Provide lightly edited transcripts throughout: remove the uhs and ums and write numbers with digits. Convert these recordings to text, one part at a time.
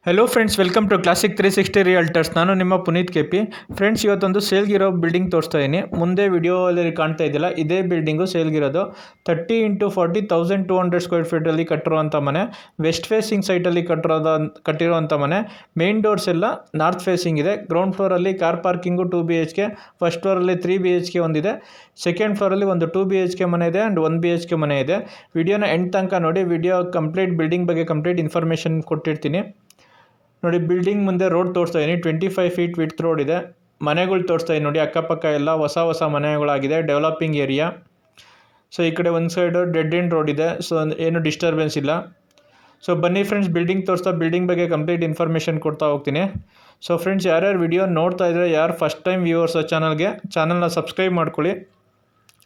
Hello friends, welcome to Classic 360 Realtors. ನಾನು ನಿಮ್ಮ Puneeth KP. Friends, ಇವತ್ತೊಂದು ಸೇಲ್ಗಿರೋ ಬಿಲ್ಡಿಂಗ್ ತೋರಿಸ್ತಾ ಇದ್ದೀನಿ. ಮುಂದೆ ವಿಡಿಯೋದಲ್ಲಿ ಕಾಣ್ತಾ ಇದೆಯಲ್ಲ, ಇದೇ ಬಿಲ್ಡಿಂಗು ಸೇಲ್ಗಿರೋದು. 30x40,200 ಸ್ಕ್ವೇರ್ ಫೀಟಲ್ಲಿ ಕಟ್ಟಿರುವಂಥ ಮನೆ. ವೆಸ್ಟ್ ಫೇಸಿಂಗ್ ಸೈಟಲ್ಲಿ ಕಟ್ಟಿರುವಂಥ ಮನೆ. ಮೇನ್ ಡೋರ್ಸ್ ಎಲ್ಲ ನಾರ್ತ್ ಫೇಸಿಂಗ್ ಇದೆ. ಗ್ರೌಂಡ್ ಫ್ಲೋರಲ್ಲಿ ಕಾರ್ ಪಾರ್ಕಿಂಗು 2 BHK, ಫಸ್ಟ್ ಫ್ಲೋರಲ್ಲಿ 3 BHK ಒಂದಿದೆ. ಸೆಕೆಂಡ್ ಫ್ಲೋರಲ್ಲಿ ಒಂದು 2 BHK ಮನೆ ಇದೆ ಆ್ಯಂಡ್ 1 BHK ಮನೆ ಇದೆ. ವಿಡಿಯೋನ ಎಂಡ್ ತನಕ ನೋಡಿ. ವಿಡಿಯೋ ಕಂಪ್ಲೀಟ್ ಬಿಲ್ಡಿಂಗ್ ಬಗ್ಗೆ ಕಂಪ್ಲೀಟ್ ಇನ್ಫಾರ್ಮೇಷನ್ ಕೊಟ್ಟಿರ್ತೀನಿ ನೋಡಿ. ಬಿಲ್ಡಿಂಗ್ ಮುಂದೆ ರೋಡ್ ತೋರಿಸ್ತಾ ಇದ್ದೀನಿ. 25 ಫೀಟ್ ವಿಡ್ತ್ ರೋಡ್ ಇದೆ. ಮನೆಗಳು ತೋರಿಸ್ತಾ ಇದ್ದೀನಿ ನೋಡಿ. ಅಕ್ಕಪಕ್ಕ ಎಲ್ಲ ಹೊಸ ಮನೆಗಳಾಗಿದೆ. Developing area. ಸೊ ಈ ಕಡೆ ಒಂದು ಸೈಡು ಡೆಡ್ ಎಂಡ್ ರೋಡ್ ಇದೆ. ಸೊ ಏನು ಡಿಸ್ಟರ್ಬೆನ್ಸ್ ಇಲ್ಲ. ಸೊ ಬನ್ನಿ ಫ್ರೆಂಡ್ಸ್, ಬಿಲ್ಡಿಂಗ್ ತೋರಿಸ್ತಾ ಬಿಲ್ಡಿಂಗ್ ಬಗ್ಗೆ ಕಂಪ್ಲೀಟ್ ಇನ್ಫಾರ್ಮೇಷನ್ ಕೊಡ್ತಾ ಹೋಗ್ತೀನಿ. ಸೊ ಫ್ರೆಂಡ್ಸ್, ಯಾರ್ಯಾರು ವಿಡಿಯೋ ನೋಡ್ತಾ ಇದ್ದಾರೆ, ಯಾರು ಫಸ್ಟ್ ಟೈಮ್ ವ್ಯೂವರ್ಸ್ ಚಾನಲ್ನ ಸಬ್ಸ್ಕ್ರೈಬ್ ಮಾಡ್ಕೊಳ್ಳಿ.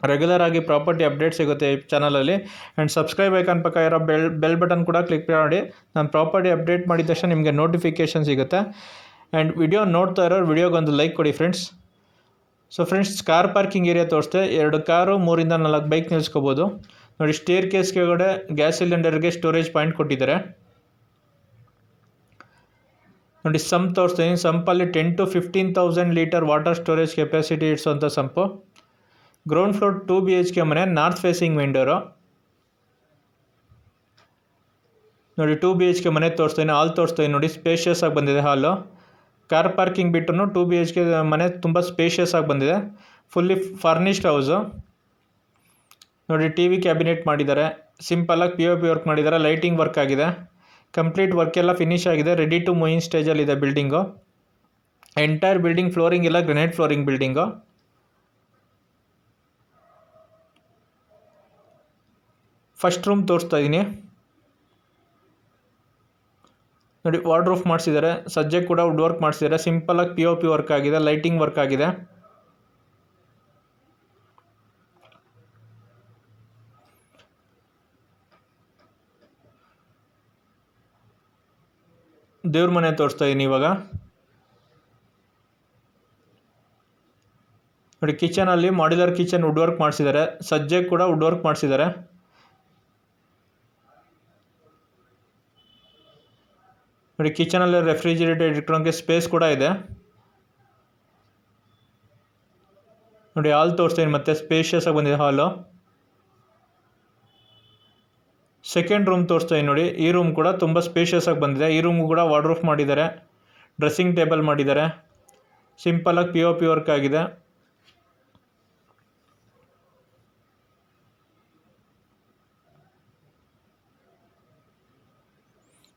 ರೆಗ್ಯುಲರ್ ಆಗಿ ಪ್ರಾಪರ್ಟಿ ಅಪ್ಡೇಟ್ ಸಿಗುತ್ತೆ ಈ ಚಾನಲಲ್ಲಿ. ಆ್ಯಂಡ್ ಸಬ್ಸ್ಕ್ರೈಬ್ ಐಕಾನ್ ಪಕ್ಕ ಇರೋ ಬೆಲ್ ಬಟನ್ ಕೂಡ ಕ್ಲಿಕ್ ಮಾಡಿ. ನಾನು ಪ್ರಾಪರ್ಟಿ ಅಪ್ಡೇಟ್ ಮಾಡಿದ ತಕ್ಷಣ ನಿಮಗೆ ನೋಟಿಫಿಕೇಷನ್ ಸಿಗುತ್ತೆ. ಆ್ಯಂಡ್ ವಿಡಿಯೋ ನೋಡ್ತಾ ಇರೋರು ವಿಡಿಯೋಗೊಂದು ಲೈಕ್ ಕೊಡಿ friends. So friends, car parking area ತೋರಿಸ್ತೆ. 2 ಕಾರು 3 ಇಂದ 4 ಬೈಕ್ ನಿಲ್ಲಿಸ್ಕೋಬೋದು ನೋಡಿ. ಸ್ಟೇರ್ ಕೇಸ್ ಕೆಳಗಡೆ ಗ್ಯಾಸ್ ಸಿಲಿಂಡರ್ಗೆ ಸ್ಟೋರೇಜ್ ಪಾಯಿಂಟ್ ಕೊಟ್ಟಿದ್ದಾರೆ ನೋಡಿ. ಸಂಪ್ ತೋರಿಸ್ತೀನಿ. ಸಂಪಲ್ಲಿ 10 to 15,000 litre water storage capacity ಇಡ್ಸೋಂಥ ಸಂಪು. ಗ್ರೌಂಡ್ ಫ್ಲೋರ್ 2 BHK ಮನೆ, ನಾರ್ತ್ ಫೇಸಿಂಗ್ ವಿಂಡೋರು ನೋಡಿ. 2 BHK ಮನೆ ತೋರಿಸ್ತೀನಿ. ಹಾಲ್ ತೋರಿಸ್ತೀನಿ ನೋಡಿ. ಸ್ಪೇಷಿಯಸ್ ಆಗಿ ಬಂದಿದೆ ಹಾಲು. ಕಾರ್ ಪಾರ್ಕಿಂಗ್ ಬಿಟ್ಟು 2 BHK ಮನೆ ತುಂಬ ಸ್ಪೇಷಿಯಸ್ ಆಗಿ ಬಂದಿದೆ. ಫುಲ್ಲಿ ಫರ್ನಿಶ್ಡ್ ಹೌಸು ನೋಡಿ. TV ಕ್ಯಾಬಿನೆಟ್ ಮಾಡಿದ್ದಾರೆ. ಸಿಂಪಲಾಗಿ POP ವರ್ಕ್ ಮಾಡಿದ್ದಾರೆ. ಲೈಟಿಂಗ್ ವರ್ಕ್ ಆಗಿದೆ. ಕಂಪ್ಲೀಟ್ ವರ್ಕ್ ಎಲ್ಲ ಫಿನಿಶ್ ಆಗಿದೆ. ರೆಡಿ ಟು ಮೂವ್ ಇನ್ ಸ್ಟೇಜಲ್ಲಿದೆ ಬಿಲ್ಡಿಂಗು. ಎಂಟೈರ್ ಬಿಲ್ಡಿಂಗ್ ಫ್ಲೋರಿಂಗ್ ಎಲ್ಲ granite flooring building. First room ತೋರಿಸ್ತಾ ಇದ್ದೀನಿ ನೋಡಿ. ವಾರ್ಡ್ರೋಫ್ ಮಾಡಿಸಿದ್ದಾರೆ. ಸಜ್ಜೆ ಕೂಡ ವುಡ್ ವರ್ಕ್ ಮಾಡಿಸಿದ್ದಾರೆ. ಸಿಂಪಲಾಗಿ POP ವರ್ಕ್ ಆಗಿದೆ. ಲೈಟಿಂಗ್ ವರ್ಕ್ ಆಗಿದೆ. ದೇವ್ರ ಮನೆ ತೋರಿಸ್ತಾ ಇದ್ದೀನಿ ಇವಾಗ ನೋಡಿ. ಕಿಚನಲ್ಲಿ ಮಾಡ್ಯುಲರ್ ಕಿಚನ್ ವುಡ್ ವರ್ಕ್ ಮಾಡಿಸಿದ್ದಾರೆ. ಸಜ್ಜೆ ಕೂಡ ವುಡ್ ವರ್ಕ್ ಮಾಡಿಸಿದ್ದಾರೆ ನೋಡಿ. ಕಿಚನಲ್ಲಿ ರೆಫ್ರಿಜಿರೇಟರ್ ಇಟ್ಕೊಳ್ಳೋಕ್ಕೆ ಸ್ಪೇಸ್ ಕೂಡ ಇದೆ ನೋಡಿ. ಹಾಲ್ ತೋರಿಸ್ತೀನಿ ಮತ್ತೆ. ಸ್ಪೇಷಿಯಸ್ ಆಗಿ ಬಂದಿದೆ ಹಾಲು. ಸೆಕೆಂಡ್ ರೂಮ್ ತೋರಿಸ್ತೀನಿ ನೋಡಿ. ಈ ರೂಮ್ ಕೂಡ ತುಂಬ ಸ್ಪೇಷಿಯಸ್ ಆಗಿ ಬಂದಿದೆ. ಈ ರೂಮ್ ಕೂಡ ವಾರ್ಡ್ರೋಫ್ ಮಾಡಿದ್ದಾರೆ. ಡ್ರೆಸ್ಸಿಂಗ್ ಟೇಬಲ್ ಮಾಡಿದ್ದಾರೆ. ಸಿಂಪಲಾಗಿ POP ವರ್ಕ್ ಆಗಿದೆ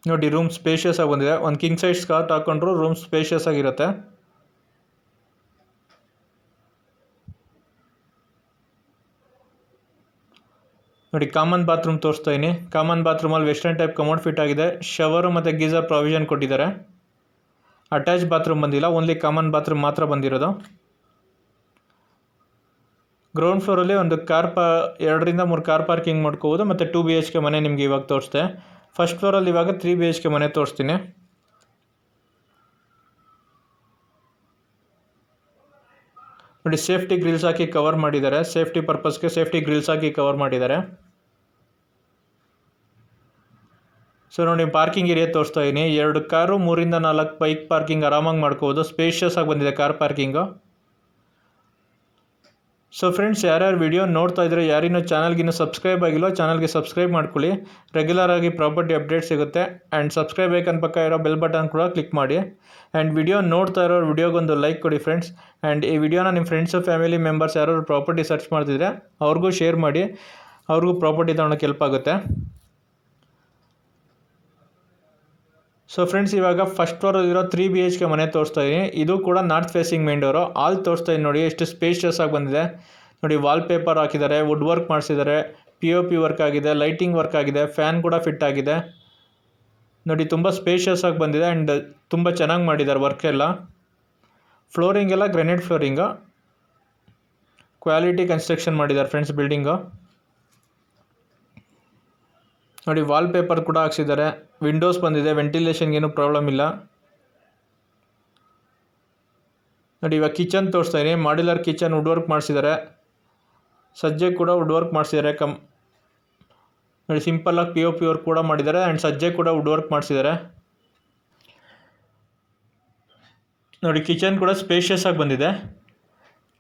ನೋಡಿ. ರೂಮ್ ಸ್ಪೇಷಿಯಸ್ ಆಗಿ ಬಂದಿದೆ. ಒಂದು ಕಿಂಗ್ ಸೈಜ್ ಕಾಟ್ ಹಾಕೊಂಡ್ರು ರೂಮ್ ಸ್ಪೇಷಿಯಸ್ ಆಗಿರುತ್ತೆ ನೋಡಿ. ಕಾಮನ್ ಬಾತ್ರೂಮ್ ತೋರಿಸ್ತಾ ಇದ್ದೀನಿ. ಕಾಮನ್ ಬಾತ್ರೂಮಲ್ಲಿ ವೆಸ್ಟರ್ನ್ ಟೈಪ್ ಕಮೋಡ್ ಫಿಟ್ ಆಗಿದೆ. ಶವರು ಮತ್ತು ಗೀಸರ್ ಪ್ರಾವಿಷನ್ ಕೊಟ್ಟಿದ್ದಾರೆ. ಅಟ್ಯಾಚ್ ಬಾತ್ರೂಮ್ ಬಂದಿಲ್ಲ. ಓನ್ಲಿ ಕಾಮನ್ ಬಾತ್ರೂಮ್ ಮಾತ್ರ ಬಂದಿರೋದು. ಗ್ರೌಂಡ್ ಫ್ಲೋರಲ್ಲಿ ಒಂದು 2 ರಿಂದ 3 ಕಾರ್ ಪಾರ್ಕಿಂಗ್ ಮಾಡ್ಕೋಬೋದು. ಮತ್ತು 2 BHK ಮನೆ ನಿಮಗೆ ಇವಾಗ ತೋರಿಸ್ತೆ. ಫಸ್ಟ್ ಫ್ಲೋರಲ್ಲಿ ಇವಾಗ 3 BHK ಮನೆ ತೋರಿಸ್ತೀನಿ ನೋಡಿ. ಸೇಫ್ಟಿ ಗ್ರಿಲ್ಸ್ ಹಾಕಿ ಕವರ್ ಮಾಡಿದ್ದಾರೆ. ಸೇಫ್ಟಿ ಪರ್ಪಸ್ಗೆ ಸೇಫ್ಟಿ ಗ್ರಿಲ್ಸ್ ಹಾಕಿ ಕವರ್ ಮಾಡಿದ್ದಾರೆ. ಸೊ ನೋಡಿ, ಪಾರ್ಕಿಂಗ್ ಏರಿಯಾ ತೋರಿಸ್ತಾ ಇದ್ದೀನಿ. 2 ಕಾರು 3 ರಿಂದ 4 ಬೈಕ್ ಪಾರ್ಕಿಂಗ್ ಆರಾಮಾಗಿ ಮಾಡ್ಕೋಬೋದು. ಸ್ಪೇಷಿಯಸ್ ಆಗಿ ಬಂದಿದೆ ಕಾರ್ ಪಾರ್ಕಿಂಗು. ಸೊ ಫ್ರೆಂಡ್ಸ್, ಯಾರ್ಯಾರು ವಿಡಿಯೋ ನೋಡ್ತಾ ಇದ್ರೆ, ಯಾರಿನ್ನೂ ಚಾನಲ್ಗಿನ್ನೂ ಸಬ್ಸ್ಕ್ರೈಬ್ ಆಗಿಲ್ಲ, ಚಾನಲ್ಗೆ ಸಬ್ಸ್ಕ್ರೈಬ್ ಮಾಡ್ಕೊಳ್ಳಿ. ರೆಗ್ಯುಲರ್ ಆಗಿ ಪ್ರಾಪರ್ಟಿ ಅಪ್ಡೇಟ್ ಸಿಗುತ್ತೆ. ಆ್ಯಂಡ್ ಸಬ್ಸ್ಕ್ರೈಬ್ ಐಕನ್ ಪಕ್ಕ ಇರೋ ಬೆಲ್ ಬಟನ್ ಕೂಡ ಕ್ಲಿಕ್ ಮಾಡಿ. ಆ್ಯಂಡ್ ವಿಡಿಯೋ ನೋಡ್ತಾ ಇರೋ ವಿಡಿಯೋಗೊಂದು ಲೈಕ್ ಕೊಡಿ ಫ್ರೆಂಡ್ಸ್. ಆ್ಯಂಡ್ ಈ ವಿಡಿಯೋನ ನಿಮ್ಮ ಫ್ರೆಂಡ್ಸು ಫ್ಯಾಮಿಲಿ ಮೆಂಬರ್ಸ್ ಯಾರು ಪ್ರಾಪರ್ಟಿ ಸರ್ಚ್ ಮಾಡ್ತಿದ್ರೆ ಅವ್ರಿಗೂ ಶೇರ್ ಮಾಡಿ. ಅವ್ರಿಗೂ ಪ್ರಾಪರ್ಟಿ ತೊಗೊಳಕ್ಕೆ ಹೆಲ್ಪ್ ಆಗುತ್ತೆ. ಸೊ ಫ್ರೆಂಡ್ಸ್, ಇವಾಗ ಫಸ್ಟ್ ಫ್ಲೋರಲ್ಲಿರೋ 3 BHK ಮನೆ ತೋರಿಸ್ತಾ ಇದ್ದೀನಿ. ಇದು ಕೂಡ ನಾರ್ತ್ ಫೇಸಿಂಗ್ ಮೇನ್ ಡೋರು. ಹಾಲ್ ತೋರಿಸ್ತಾ ಇದ್ದೀನಿ ನೋಡಿ. ಎಷ್ಟು ಸ್ಪೇಷಿಯಸ್ ಆಗಿ ಬಂದಿದೆ ನೋಡಿ. ವಾಲ್ ಪೇಪರ್ ಹಾಕಿದ್ದಾರೆ. ವುಡ್ ವರ್ಕ್ ಮಾಡಿಸಿದ್ದಾರೆ. POP ವರ್ಕ್ ಆಗಿದೆ. ಲೈಟಿಂಗ್ ವರ್ಕ್ ಆಗಿದೆ. ಫ್ಯಾನ್ ಕೂಡ ಫಿಟ್ ಆಗಿದೆ ನೋಡಿ. ತುಂಬ ಸ್ಪೇಷಿಯಸ್ ಆಗಿ ಬಂದಿದೆ. ಆ್ಯಂಡ್ ತುಂಬ ಚೆನ್ನಾಗಿ ಮಾಡಿದ್ದಾರೆ ವರ್ಕ್ ಎಲ್ಲ. ಫ್ಲೋರಿಂಗ್ ಎಲ್ಲ ಗ್ರೆನೈಟ್ ಫ್ಲೋರಿಂಗು. ಕ್ವಾಲಿಟಿ ಕನ್ಸ್ಟ್ರಕ್ಷನ್ ಮಾಡಿದ್ದಾರೆ ಫ್ರೆಂಡ್ಸ್ ಬಿಲ್ಡಿಂಗು ನೋಡಿ. ವಾಲ್ ಪೇಪರ್ ಕೂಡ ಹಾಕ್ಸಿದ್ದಾರೆ. ವಿಂಡೋಸ್ ಬಂದಿದೆ. ವೆಂಟಿಲೇಷನ್ಗೇನು ಪ್ರಾಬ್ಲಮ್ ಇಲ್ಲ ನೋಡಿ. ಇವಾಗ ಕಿಚನ್ ತೋರಿಸ್ತಾ ಇದ್ದೀನಿ. ಮಾಡ್ಯುಲರ್ ಕಿಚನ್ ವುಡ್ ವರ್ಕ್ ಮಾಡಿಸಿದ್ದಾರೆ. ಸಜ್ಜೆ ಕೂಡ ವುಡ್ ವರ್ಕ್ ಮಾಡಿಸಿದ್ದಾರೆ. ನೋಡಿ, ಸಿಂಪಲ್ಲಾಗಿ POP ವರ್ಕ್ ಕೂಡ ಮಾಡಿದ್ದಾರೆ. ಆ್ಯಂಡ್ ಸಜ್ಜೆ ಕೂಡ ವುಡ್ ವರ್ಕ್ ಮಾಡಿಸಿದ್ದಾರೆ. ನೋಡಿ ಕಿಚನ್ ಕೂಡ ಸ್ಪೇಷಿಯಸ್ ಆಗಿ ಬಂದಿದೆ.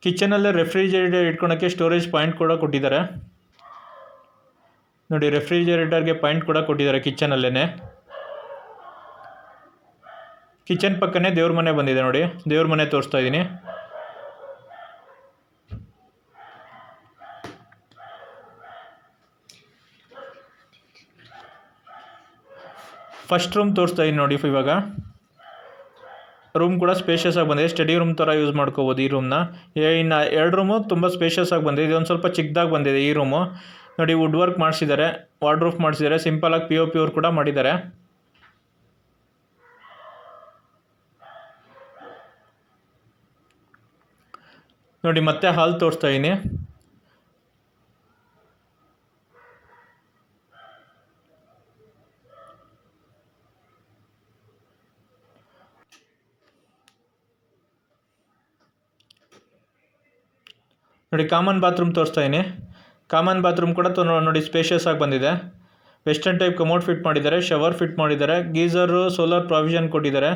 ಕಿಚನಲ್ಲೇ ರೆಫ್ರಿಜರೇಟರ್ ಇಟ್ಕೊಳಕ್ಕೆ ಸ್ಟೋರೇಜ್ ಪಾಯಿಂಟ್ ಕೂಡ ಕೊಟ್ಟಿದ್ದಾರೆ. ನೋಡಿ ರೆಫ್ರಿಜರೇಟರ್ಗೆ ಪಾಯಿಂಟ್ ಕೂಡ ಕೊಟ್ಟಿದ್ದಾರೆ ಕಿಚನಲ್ಲೇ. ಕಿಚನ್ ಪಕ್ಕನೇ ದೇವ್ರ ಮನೆ ಬಂದಿದೆ. ನೋಡಿ ದೇವ್ರ ಮನೆ ತೋರಿಸ್ತಾ ಇದ್ದೀನಿ. ಫಸ್ಟ್ ರೂಮ್ ತೋರಿಸ್ತಾ ಇದ್ದೀನಿ ನೋಡಿ. ಇವಾಗ ರೂಮ್ ಕೂಡ ಸ್ಪೇಷಿಯಸ್ ಆಗಿ ಬಂದಿದೆ. ಸ್ಟಡಿ ರೂಮ್ ಥರ ಯೂಸ್ ಮಾಡ್ಕೋಬೋದು ಈ ರೂಮ್ನ. ಇನ್ನು 2 ರೂಮು ತುಂಬ ಸ್ಪೇಷಿಯಸ್ ಆಗಿ ಬಂದಿದೆ. ಇದೊಂದು ಸ್ವಲ್ಪ ಚಿಕ್ಕದಾಗಿ ಬಂದಿದೆ ಈ ರೂಮು. ನೋಡಿ ವುಡ್ ವರ್ಕ್ ಮಾಡಿಸಿದ್ದಾರೆ, ವಾರ್ಡ್ರೋಫ್ ಮಾಡಿಸಿದ್ದಾರೆ, ಸಿಂಪಲಾಗಿ POP ವರ್ಕ್ ಕೂಡ ಮಾಡಿದ್ದಾರೆ. ನೋಡಿ ಮತ್ತೆ ಹಾಲ್ ತೋರಿಸ್ತಾ ಇದ್ದೀನಿ. ನೋಡಿ ಕಾಮನ್ ಬಾತ್ರೂಮ್ ತೋರಿಸ್ತಾ ಇದ್ದೀನಿ. ಕಾಮನ್ ಬಾತ್ರೂಮ್ ಕೂಡ ನೋಡಿ ಸ್ಪೇಷಿಯಸ್ ಆಗಿ ಬಂದಿದೆ. ವೆಸ್ಟರ್ನ್ ಟೈಪ್ ಕಮೋಡ್ ಫಿಟ್ ಮಾಡಿದ್ದಾರೆ, ಶವರ್ ಫಿಟ್ ಮಾಡಿದ್ದಾರೆ, ಗೀಸರು, ಸೋಲಾರ್ ಪ್ರಾವಿಷನ್ ಕೊಟ್ಟಿದ್ದಾರೆ.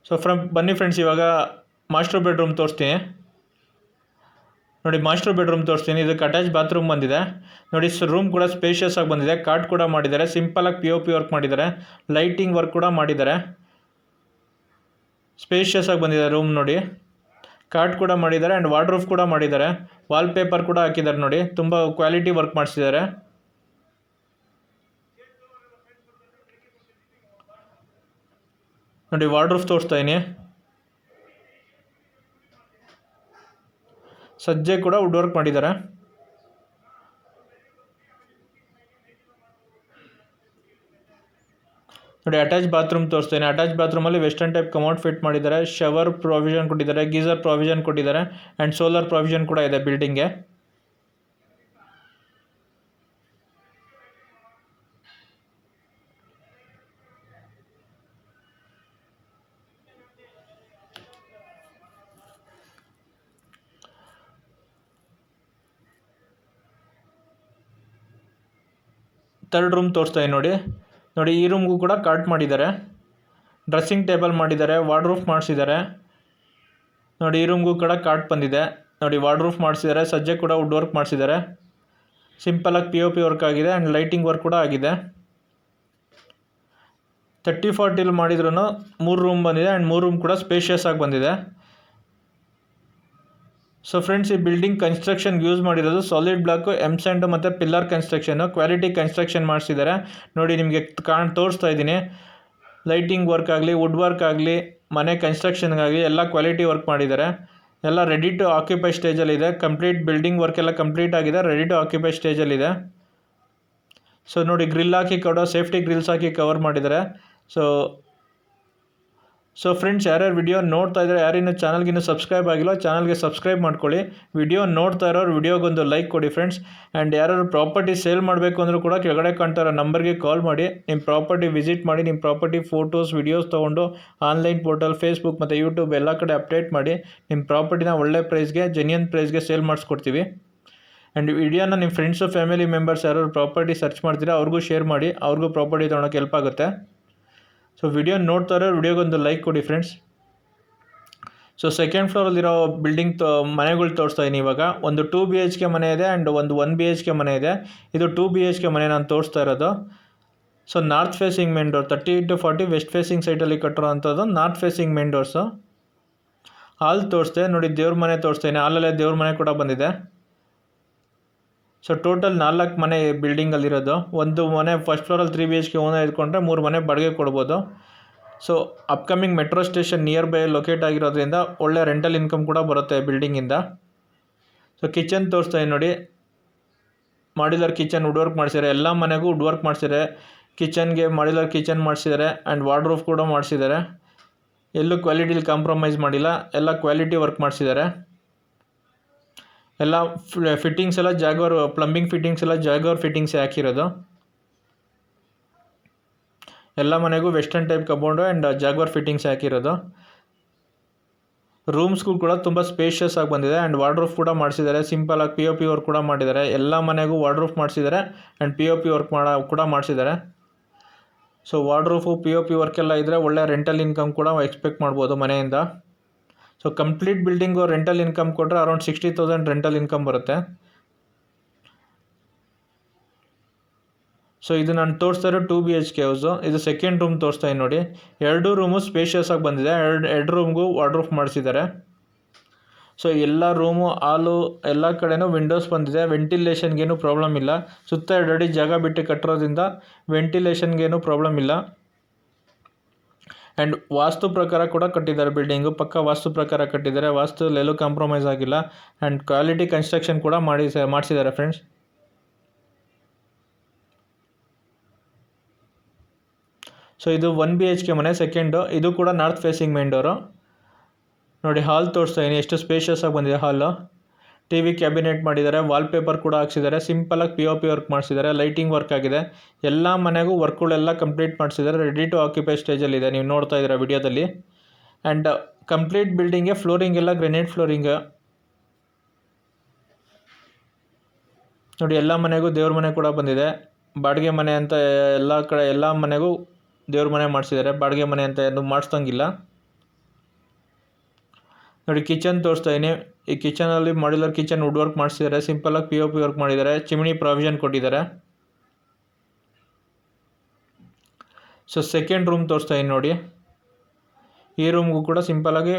ಸೊ ಬನ್ನಿ ಫ್ರೆಂಡ್ಸ್, ಇವಾಗ ಮಾಸ್ಟರ್ ಬೆಡ್ರೂಮ್ ತೋರಿಸ್ತೀನಿ. ನೋಡಿ ಮಾಸ್ಟರ್ ಬೆಡ್ರೂಮ್ ತೋರಿಸ್ತೀನಿ. ಇದಕ್ಕೆ ಅಟ್ಯಾಚ್ ಬಾತ್ರೂಮ್ ಬಂದಿದೆ. ನೋಡಿ ರೂಮ್ ಕೂಡ ಸ್ಪೇಷಿಯಸ್ ಆಗಿ ಬಂದಿದೆ. ಕಾರ್ಡ್ ಕೂಡ ಮಾಡಿದ್ದಾರೆ, ಸಿಂಪಲಾಗಿ POP ವರ್ಕ್ ಮಾಡಿದ್ದಾರೆ, ಲೈಟಿಂಗ್ ವರ್ಕ್ ಕೂಡ ಮಾಡಿದ್ದಾರೆ. ಸ್ಪೇಷಿಯಸ್ ಆಗಿ ಬಂದಿದೆ ರೂಮ್. ನೋಡಿ ಕಾರ್ಡ್ ಕೂಡ ಮಾಡಿದ್ದಾರೆ ಆ್ಯಂಡ್ ವಾರ್ಡ್ರೋಫ್ ಕೂಡ ಮಾಡಿದ್ದಾರೆ. ವಾಲ್ಪೇಪರ್ ಕೂಡ ಹಾಕಿದ್ದಾರೆ. ನೋಡಿ ತುಂಬ ಕ್ವಾಲಿಟಿ ವರ್ಕ್ ಮಾಡಿಸಿದ್ದಾರೆ. ನೋಡಿ ವಾರ್ಡ್ರೋಫ್ ತೋರಿಸ್ತಾ ಇದ್ದೀನಿ. ಸಜ್ಜೆ ಕೂಡ ವುಡ್ ವರ್ಕ್ ಮಾಡಿದ್ದಾರೆ. ನೋಡಿ ಅಟ್ಯಾಚ್ ಬಾತ್ರೂಮ್ ತೋರಿಸ್ತೀನಿ. ಅಟ್ಯಾಚ್ ಬಾತ್ರೂಮಲ್ಲಿ ವೆಸ್ಟರ್ನ್ ಟೈಪ್ ಕಮೋಡ್ ಫಿಟ್ ಮಾಡಿದ್ದಾರೆ, ಶವರ್ ಪ್ರಾವಿಷನ್ ಕೊಟ್ಟಿದ್ದಾರೆ, ಗೀಸರ್ ಪ್ರಾವಿಷನ್ ಕೊಟ್ಟಿದ್ದಾರೆ ಆ್ಯಂಡ್ ಸೋಲಾರ್ ಪ್ರಾವಿಷನ್ ಕೂಡ ಇದೆ ಬಿಲ್ಡಿಂಗ್ಗೆ. ಥರ್ಡ್ ರೂಮ್ ತೋರಿಸ್ತಾ ನೋಡಿ. ನೋಡಿ ಈ ರೂಮ್ಗೂ ಕೂಡ ಕಾರ್ಟ್ ಮಾಡಿದ್ದಾರೆ, ಡ್ರೆಸ್ಸಿಂಗ್ ಟೇಬಲ್ ಮಾಡಿದ್ದಾರೆ, ವಾರ್ಡ್ರೋಫ್ ಮಾಡಿಸಿದ್ದಾರೆ. ನೋಡಿ ಈ ರೂಮ್ಗೂ ಕೂಡ ಕಾರ್ಟ್ ಬಂದಿದೆ. ನೋಡಿ ವಾರ್ಡ್ರೋಫ್ ಮಾಡಿಸಿದ್ದಾರೆ, ಸಜ್ಜೆ ಕೂಡ ವುಡ್ ವರ್ಕ್ ಮಾಡಿಸಿದ್ದಾರೆ. ಸಿಂಪಲಾಗಿ POP ವರ್ಕ್ ಆಗಿದೆ ಆ್ಯಂಡ್ ಲೈಟಿಂಗ್ ವರ್ಕ್ ಕೂಡ ಆಗಿದೆ. 30-40 ಮಾಡಿದ್ರೂ 3 ರೂಮ್ ಬಂದಿದೆ ಆ್ಯಂಡ್ 3 ರೂಮ್ ಕೂಡ ಸ್ಪೇಷಿಯಸ್ ಆಗಿ ಬಂದಿದೆ. ಸೊ ಫ್ರೆಂಡ್ಸ್, ಈ ಬಿಲ್ಡಿಂಗ್ ಕನ್ಸ್ಟ್ರಕ್ಷನ್ಗೆ ಯೂಸ್ ಮಾಡಿರೋದು ಸಾಲಿಡ್ ಬ್ಲಾಕು, ಎಮ್ಸ್ಯಾಂಡು ಮತ್ತು ಪಿಲ್ಲರ್ ಕನ್ಸ್ಟ್ರಕ್ಷನು, ಕ್ವಾಲಿಟಿ ಕನ್ಸ್ಟ್ರಕ್ಷನ್ ಮಾಡಿಸಿದ್ದಾರೆ. ನೋಡಿ ನಿಮಗೆ ತೋರಿಸ್ತಾ ಇದ್ದೀನಿ. ಲೈಟಿಂಗ್ ವರ್ಕ್ ಆಗಲಿ, ವುಡ್ ವರ್ಕ್ ಆಗಲಿ, ಮನೆ ಕನ್ಸ್ಟ್ರಕ್ಷನ್ಗಾಗಲಿ ಎಲ್ಲ ಕ್ವಾಲಿಟಿ ವರ್ಕ್ ಮಾಡಿದ್ದಾರೆ. ಎಲ್ಲ ರೆಡಿ ಟು ಆಕ್ಯುಪೈ ಸ್ಟೇಜಲ್ಲಿದೆ. ಕಂಪ್ಲೀಟ್ ಬಿಲ್ಡಿಂಗ್ ವರ್ಕ್ ಎಲ್ಲ ಕಂಪ್ಲೀಟ್ ಆಗಿದೆ, ರೆಡಿ ಟು ಆಕ್ಯುಪೈ ಸ್ಟೇಜಲ್ಲಿದೆ. ಸೊ ನೋಡಿ ಗ್ರಿಲ್ ಹಾಕಿ ಸೇಫ್ಟಿ ಗ್ರಿಲ್ಸ್ ಹಾಕಿ ಕವರ್ ಮಾಡಿದ್ದಾರೆ. ಸೊ ಫ್ರೆಂಡ್ಸ್, ಯಾರ್ಯಾರು ವಿಡಿಯೋ ನೋಡ್ತಾ ಇದ್ದಾರೆ, ಯಾರಿನ್ನೂ ಚಾನಲ್ಗಿನ್ನೂ ಸಬ್ಸ್ಕ್ರೈಬ್ ಆಗಿಲ್ಲ, ಚಾನಲ್ಗೆ ಸಬ್ಸ್ಕ್ರೈಬ್ ಮಾಡ್ಕೊಳ್ಳಿ. ವಿಡಿಯೋ ನೋಡ್ತಾ ಇರೋರು ವಿಡಿಯೋಗೊಂದು ಲೈಕ್ ಕೊಡಿ ಫ್ರೆಂಡ್ಸ್. ಆ್ಯಂಡ್ ಯಾರು ಪ್ರಾಪರ್ಟಿ ಸೇಲ್ ಮಾಡಬೇಕು ಅಂದರೂ ಕೂಡ ಕೆಳಗಡೆ ಕಾಣ್ತಾ ಇರೋ ನಂಬರ್ಗೆ ಕಾಲ್ ಮಾಡಿ ನಿಮ್ಮ ಪ್ರಾಪರ್ಟಿ ವಿಸಿಟ್ ಮಾಡಿ, ನಿಮ್ಮ ಪ್ರಾಪರ್ಟಿ ಫೋಟೋಸ್ ವಿಡಿಯೋಸ್ ತೊಗೊಂಡು ಆನ್ಲೈನ್ ಪೋರ್ಟಲ್, ಫೇಸ್ಬುಕ್ ಮತ್ತು ಯೂಟ್ಯೂಬ್ ಎಲ್ಲ ಕಡೆ ಅಪ್ಡೇಟ್ ಮಾಡಿ ನಿಮ್ಮ ಪ್ರಾಪರ್ಟಿನ ಒಳ್ಳೆ ಪ್ರೈಸ್ಗೆ, ಜೆನ್ಯೂನ್ ಪ್ರೈಸ್ಗೆ ಸೇಲ್ ಮಾಡಿಸ್ಕೊಡ್ತೀವಿ. ಆ್ಯಂಡ್ ವಿಡಿಯೋನ ನಿಮ್ಮ ಫ್ರೆಂಡ್ಸು, ಫ್ಯಾಮಿಲಿ ಮೆಂಬರ್ಸ್ ಯಾರು ಪ್ರಾಪರ್ಟಿ ಸರ್ಚ್ ಮಾಡ್ತೀರಾ ಅವ್ರಿಗೂ ಶೇರ್ ಮಾಡಿ, ಅವ್ರಿಗೂ ಪ್ರಾಪರ್ಟಿ ತೊಗೊಳಕ್ಕೆ ಹೆಲ್ಪ್ ಆಗುತ್ತೆ. ಸೊ ವಿಡಿಯೋ ನೋಡ್ತಾ ಇರೋ ವಿಡಿಯೋಗೊಂದು ಲೈಕ್ ಕೊಡಿ ಫ್ರೆಂಡ್ಸ್. ಸೊ ಸೆಕೆಂಡ್ ಫ್ಲೋರಲ್ಲಿರೋ ಬಿಲ್ಡಿಂಗ್ ಮನೆಗಳು ತೋರಿಸ್ತಾ ಇದ್ದೀನಿ. ಇವಾಗ ಒಂದು 2 BHK ಮನೆ ಇದೆ ಆ್ಯಂಡ್ ಒಂದು 1 BHK ಮನೆ ಇದೆ. ಇದು 2 BHK ಮನೆ ನಾನು ತೋರಿಸ್ತಾ ಇರೋದು. So north facing main door, 30-40 west facing ಸೈಟಲ್ಲಿ ಕಟ್ಟಿರೋ ಅಂಥದ್ದು north facing main doors. Hall ತೋರಿಸ್ದೆ ನೋಡಿ, ದೇವ್ರ ಮನೆ ತೋರಿಸ್ತೀನಿ. ಹಾಲಲ್ಲೇ ದೇವ್ರ ಮನೆ ಕೂಡ ಬಂದಿದೆ. ಸೊ ಟೋಟಲ್ 4 ಮನೆ ಬಿಲ್ಡಿಂಗಲ್ಲಿರೋದು. ಒಂದು ಮನೆ ಫಸ್ಟ್ ಫ್ಲೋರಲ್ಲಿ 3 BHK ಓನರ್ ಇಟ್ಕೊಂಡ್ರೆ 3 ಮನೆ ಬಾಡಿಗೆ ಕೊಡ್ಬೋದು. So upcoming metro station near by locate ಆಗಿರೋದ್ರಿಂದ ಒಳ್ಳೆ ರೆಂಟಲ್ ಇನ್ಕಮ್ ಕೂಡ ಬರುತ್ತೆ ಬಿಲ್ಡಿಂಗಿಂದ. ಸೊ ಕಿಚನ್ ತೋರಿಸ್ತಾ ಇದ್ದೀನಿ ನೋಡಿ. ಮಾಡ್ಯುಲರ್ ಕಿಚನ್ ವುಡ್ ವರ್ಕ್ ಮಾಡಿಸಿದ್ದಾರೆ. ಎಲ್ಲ ಮನೆಗೂ ವುಡ್ ವರ್ಕ್ ಮಾಡಿಸಿದ್ದಾರೆ. ಕಿಚನ್ಗೆ ಮಾಡ್ಯುಲರ್ ಕಿಚನ್ ಮಾಡಿಸಿದ್ದಾರೆ ಆ್ಯಂಡ್ ವಾರ್ಡ್ರೋಫ್ ಕೂಡ ಮಾಡಿಸಿದ್ದಾರೆ. ಎಲ್ಲೂ ಕ್ವಾಲಿಟಿಲಿ ಕಾಂಪ್ರಮೈಸ್ ಮಾಡಿಲ್ಲ, ಎಲ್ಲ ಕ್ವಾಲಿಟಿ ವರ್ಕ್ ಮಾಡಿಸಿದ್ದಾರೆ. ಎಲ್ಲ ಫಿಟ್ಟಿಂಗ್ಸ್ ಎಲ್ಲ ಜಾಗ್ವಾರ್, ಪ್ಲಂಬಿಂಗ್ ಫಿಟ್ಟಿಂಗ್ಸ್ ಎಲ್ಲ ಜಾಗ್ವಾರ್ ಫಿಟ್ಟಿಂಗ್ಸೇ ಹಾಕಿರೋದು. ಎಲ್ಲ ಮನೆಗೂ western type cupboard and Jaguar fittings ಹಾಕಿರೋದು. ರೂಮ್ಸ್ಗಳು ಕೂಡ ತುಂಬ ಸ್ಪೇಷಿಯಸ್ ಆಗಿ ಬಂದಿದೆ ಆ್ಯಂಡ್ ವಾರ್ಡ್ರೂಫ್ ಕೂಡ ಮಾಡಿಸಿದ್ದಾರೆ. ಸಿಂಪಲಾಗಿ POP ವರ್ಕ್ ಕೂಡ ಮಾಡಿದ್ದಾರೆ. ಎಲ್ಲ ಮನೆಗೂ ವಾರ್ಡ್ರೂಫ್ ಮಾಡಿಸಿದ್ದಾರೆ ಆ್ಯಂಡ್ POP ವರ್ಕ್ ಕೂಡ ಮಾಡಿಸಿದ್ದಾರೆ. ಸೊ ವಾರ್ಡ್ರೂಫು POP ವರ್ಕ್ ಎಲ್ಲ ಇದ್ದರೆ ಒಳ್ಳೆ ರೆಂಟಲ್ ಇನ್ಕಮ್ ಕೂಡ ಎಕ್ಸ್ಪೆಕ್ಟ್ ಮಾಡ್ಬೋದು ಮನೆಯಿಂದ. So complete building rental income ಕೊಟ್ಟರೆ ಅರೌಂಡ್ 60,000 ರೆಂಟಲ್ ಇನ್ಕಮ್ ಬರುತ್ತೆ. ಸೊ ಇದು ನಾನು ತೋರಿಸ್ತಾ ಇರೋ 2 BHK ಹೌಸು. ಇದು ಸೆಕೆಂಡ್ ರೂಮ್ ತೋರಿಸ್ತಾ ಇದ್ದೀನಿ ನೋಡಿ. 2 ರೂಮು ಸ್ಪೇಷಿಯಸ್ ಆಗಿ ಬಂದಿದೆ. ಎರಡು ರೂಮ್ಗೂ ವಾರ್ಡ್ರೂಫ್ ಮಾಡಿಸಿದ್ದಾರೆ. ಸೊ ಎಲ್ಲ ರೂಮು ಹಾಲು ಎಲ್ಲ ಕಡೆನೂ ವಿಂಡೋಸ್ ಬಂದಿದೆ. ವೆಂಟಿಲೇಷನ್ಗೇನು ಪ್ರಾಬ್ಲಮ್ ಇಲ್ಲ. ಸುತ್ತ 2 ಅಡಿ ಜಾಗ ಬಿಟ್ಟು ಕಟ್ಟಿರೋದ್ರಿಂದ ವೆಂಟಿಲೇಷನ್ಗೇನು ಪ್ರಾಬ್ಲಮ್ ಇಲ್ಲ. ಆ್ಯಂಡ್ ವಾಸ್ತು ಪ್ರಕಾರ ಕೂಡ ಕಟ್ಟಿದ್ದಾರೆ ಬಿಲ್ಡಿಂಗು. ಪಕ್ಕ ವಾಸ್ತು ಪ್ರಕಾರ ಕಟ್ಟಿದ್ದಾರೆ. ವಾಸ್ತುಲೆಲ್ಲೂ ಕಾಂಪ್ರಮೈಸ್ ಆಗಿಲ್ಲ. ಆ್ಯಂಡ್ ಕ್ವಾಲಿಟಿ ಕನ್ಸ್ಟ್ರಕ್ಷನ್ ಕೂಡ ಮಾಡಿಸಿದ್ದಾರೆ ಫ್ರೆಂಡ್ಸ್. ಸೊ ಇದು 1 BHK ಮನೆ ಸೆಕೆಂಡು. ಇದು ಕೂಡ ನಾರ್ತ್ ಫೇಸಿಂಗ್ ಮೇನ್ ಡೋರು ನೋಡಿ. ಹಾಲ್ ತೋರಿಸ್ತಾ ಇದ್ದೀನಿ, ಎಷ್ಟು ಸ್ಪೇಷಿಯಸ್ ಆಗಿ ಬಂದಿದೆ ಹಾಲು. TV ಕ್ಯಾಬಿನೆಟ್ ಮಾಡಿದ್ದಾರೆ. ವಾಲ್ಪೇಪರ್ ಕೂಡ ಹಾಕ್ಸಿದ್ದಾರೆ. ಸಿಂಪಲಾಗಿ POP ವರ್ಕ್ ಮಾಡಿಸಿದ್ದಾರೆ. ಲೈಟಿಂಗ್ ವರ್ಕ್ ಆಗಿದೆ. ಎಲ್ಲ ಮನೆಗೂ ವರ್ಕ್ಗಳೆಲ್ಲ ಕಂಪ್ಲೀಟ್ ಮಾಡಿಸಿದ್ದಾರೆ. ರೆಡಿ ಟು ಆಕ್ಯುಪೈ ಸ್ಟೇಜಲ್ಲಿದೆ, ನೀವು ನೋಡ್ತಾ ಇದ್ದೀರಾ ವಿಡಿಯೋದಲ್ಲಿ. ಆ್ಯಂಡ್ ಕಂಪ್ಲೀಟ್ ಬಿಲ್ಡಿಂಗ್ಗೆ ಫ್ಲೋರಿಂಗ್ ಎಲ್ಲ ಗ್ರೆನೇಟ್ ಫ್ಲೋರಿಂಗ್ ನೋಡಿ. ಎಲ್ಲ ಮನೆಗೂ ದೇವ್ರ ಮನೆ ಕೂಡ ಬಂದಿದೆ. ಬಾಡಿಗೆ ಮನೆ ಅಂತ ಎಲ್ಲ ಕಡೆ ಎಲ್ಲ ಮನೆಗೂ ದೇವ್ರ ಮನೆ ಮಾಡಿಸಿದ್ದಾರೆ. ಬಾಡಿಗೆ ಮನೆ ಅಂತ ಏನು ಮಾಡಿಸ್ದಂಗಿಲ್ಲ ನೋಡಿ. ಕಿಚನ್ ತೋರಿಸ್ತಾ ಇದ್ದೀನಿ. ಈ ಕಿಚನಲ್ಲಿ ಮಾಡ್ಯುಲರ್ ಕಿಚನ್ ವುಡ್ ವರ್ಕ್ ಮಾಡಿಸಿದ್ದಾರೆ. ಸಿಂಪಲಾಗಿ POP ವರ್ಕ್ ಮಾಡಿದ್ದಾರೆ. ಚಿಮ್ನಿ ಪ್ರಾವಿಷನ್ ಕೊಟ್ಟಿದ್ದಾರೆ. ಸೊ ಸೆಕೆಂಡ್ ರೂಮ್ ತೋರಿಸ್ತಾ ಇದ್ದೀನಿ ನೋಡಿ. ಈ ರೂಮ್ಗೂ ಕೂಡ ಸಿಂಪಲಾಗಿ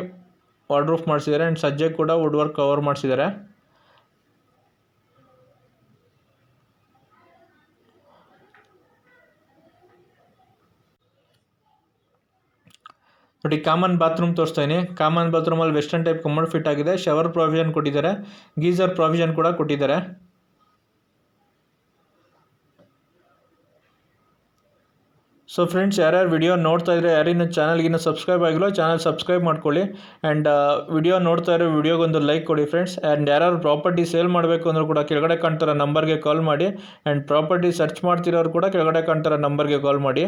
ವಾರ್ಡ್ರೂಫ್ ಮಾಡಿಸಿದ್ದಾರೆ ಆ್ಯಂಡ್ ಸಜ್ಜೆ ಕೂಡ ವುಡ್ ವರ್ಕ್ ಕವರ್ ಮಾಡಿಸಿದ್ದಾರೆ. ನೋಡಿ ಕಾಮನ್ ಬಾತ್ರೂಮ್ ತೋರಿಸ್ತಾ ಇದ್ದೀನಿ. ಕಾಮನ್ ಬಾತ್ರೂಮಲ್ಲಿ ವೆಸ್ಟರ್ನ್ ಟೈಪ್ ಕಮೋಡ್ ಫಿಟ್ ಆಗಿದೆ. ಶವರ್ ಪ್ರಾವಿಷನ್ ಕೊಟ್ಟಿದ್ದಾರೆ. ಗೀಸರ್ ಪ್ರಾವಿಷನ್ ಕೂಡ ಕೊಟ್ಟಿದ್ದಾರೆ. ಸೊ ಫ್ರೆಂಡ್ಸ್, ಯಾರ್ಯಾರು ವಿಡಿಯೋ ನೋಡ್ತಾ ಇದ್ರೆ ಯಾರಿನ್ನೂ ಚಾನಲ್ಗಿನ್ನೂ ಸಬ್ಸ್ಕ್ರೈಬ್ ಆಗಿಲ್ಲ, ಚಾನಲ್ ಸಬ್ಸ್ಕ್ರೈಬ್ ಮಾಡ್ಕೊಳ್ಳಿ. ಆ್ಯಂಡ್ ವಿಡಿಯೋ ನೋಡ್ತಾ ಇರೋ ವಿಡಿಯೋಗೊಂದು ಲೈಕ್ ಕೊಡಿ ಫ್ರೆಂಡ್ಸ್. ಆ್ಯಂಡ್ ಯಾರು ಪ್ರಾಪರ್ಟಿ ಸೇಲ್ ಮಾಡಬೇಕು ಅಂದರೂ ಕೂಡ ಕೆಳಗಡೆ ಕಾಣ್ತಿರೋ ನಂಬರ್ಗೆ ಕಾಲ್ ಮಾಡಿ. ಆ್ಯಂಡ್ ಪ್ರಾಪರ್ಟಿ ಸರ್ಚ್ ಮಾಡ್ತಿರೋರು ಕೂಡ ಕೆಳಗಡೆ ಕಾಣ್ತಿರೋ ನಂಬರ್ಗೆ ಕಾಲ್ ಮಾಡಿ.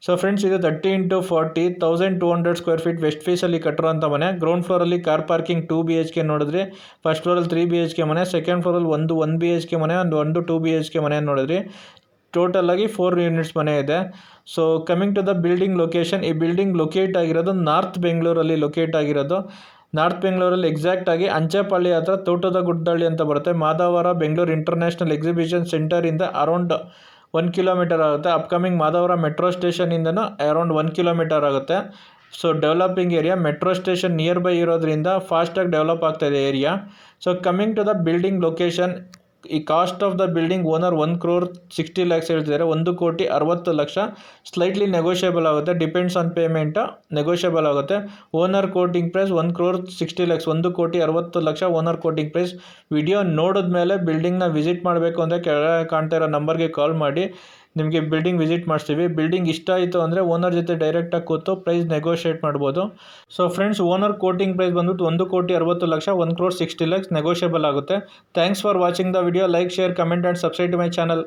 ಸೊ ಫ್ರೆಂಡ್ಸ್, ಇದು 30 × 40 1200 ಸ್ಕ್ವೇರ್ ಫೀಟ್ ವೆಸ್ಟ್ ಫೇಸಲ್ಲಿ ಕಟ್ಟಿರೋಂಥ ಮನೆ. ಗ್ರೌಂಡ್ ಫ್ಲೋರಲ್ಲಿ ಕಾರ್ ಪಾರ್ಕಿಂಗ್ 2 BHK ನೋಡಿದ್ರಿ. ಫಸ್ಟ್ ಫ್ಲೋರಲ್ಲಿ 3 BHK ಮನೆ. ಸೆಕೆಂಡ್ ಫ್ಲೋರಲ್ಲಿ 1 BHK ಮನೆ, ಒಂದು 2 BHK ಮನೆ ನೋಡಿದ್ರಿ. ಟೋಟಲಾಗಿ 4 ಯೂನಿಟ್ಸ್ ಮನೆ ಇದೆ. So coming to the building location, ಈ ಬಿಲ್ಡಿಂಗ್ ಲೊಕೇಟ್ ಆಗಿರೋದು ನಾರ್ತ್ ಬೆಂಗಳೂರಲ್ಲಿ ಲೊಕೇಟ್ ಆಗಿರೋದು. ನಾರ್ತ್ ಬೆಂಗಳೂರಲ್ಲಿ ಎಕ್ಸಾಕ್ಟಾಗಿ ಅಂಚೆಪಾಳ್ಯ ಹತ್ರ ತೋಟದ ಗುಡ್ಡಳ್ಳಿ ಅಂತ ಬರುತ್ತೆ. ಮಾದಾವರ ಬೆಂಗಳೂರು ಇಂಟರ್ನ್ಯಾಷನಲ್ ಎಕ್ಸಿಬಿಷನ್ ಸೆಂಟರಿಂದ ಅರೌಂಡ್ 1 ಕಿಲೋಮೀಟರ್ ಆಗುತ್ತೆ. ಅಪ್ಕಮಿಂಗ್ ಮಾದಾವರ ಮೆಟ್ರೋ ಸ್ಟೇಷನಿಂದನೂ ಅರೌಂಡ್ 1 ಕಿಲೋಮೀಟರ್ ಆಗುತ್ತೆ. So developing area, metro station near by ಇರೋದ್ರಿಂದ ಫಾಸ್ಟಾಗಿ ಡೆವಲಪ್ ಆಗ್ತಾಯಿದೆ area. So coming to the building location, ಈ cost of the building owner 1,60,00,000 ಹೇಳ್ತಿದ್ದಾರೆ. 1,60,00,000 ಸ್ಲೈಟ್ಲಿ ನೆಗೋಷಿಯಬಲ್ ಆಗುತ್ತೆ. ಡಿಪೆಂಡ್ಸ್ ಆನ್ ಪೇಮೆಂಟ್, ನೆಗೋಷಿಯಬಲ್ ಆಗುತ್ತೆ. Owner quoting price 1,60,00,000, 1,60,00,000 owner quoting price. Video ನೋಡಿದ್ಮೇಲೆ ಬಿಲ್ಡಿಂಗ್ನ visit ಮಾಡಬೇಕು ಅಂದರೆ ಕೆಳಗೆ ಕಾಣ್ತಾ ಇರೋ ನಂಬರ್ಗೆ ಕಾಲ್ ಮಾಡಿ, ನಿಮಗೆ ಬಿಲ್ಡಿಂಗ್ ವಿಸಿಟ್ ಮಾಡಿಸ್ತೀವಿ. ಬಿಲ್ಡಿಂಗ್ ಇಷ್ಟ ಆಯಿತು ಅಂದರೆ ಓನರ್ ಜೊತೆ ಡೈರೆಕ್ಟಾಗಿ ಕೂತು ಪ್ರೈಸ್ ನೆಗೋಷಿಯೇಟ್ ಮಾಡ್ಬೋದು. So friends, owner quoting price ಬಂದ್ಬಿಟ್ಟು 1,60,00,000, 1,60,00,000 ನೆಗೋಷಿಯಬಲ್ ಆಗುತ್ತೆ. Thanks for watching the video. Like, share, comment and subscribe to my channel.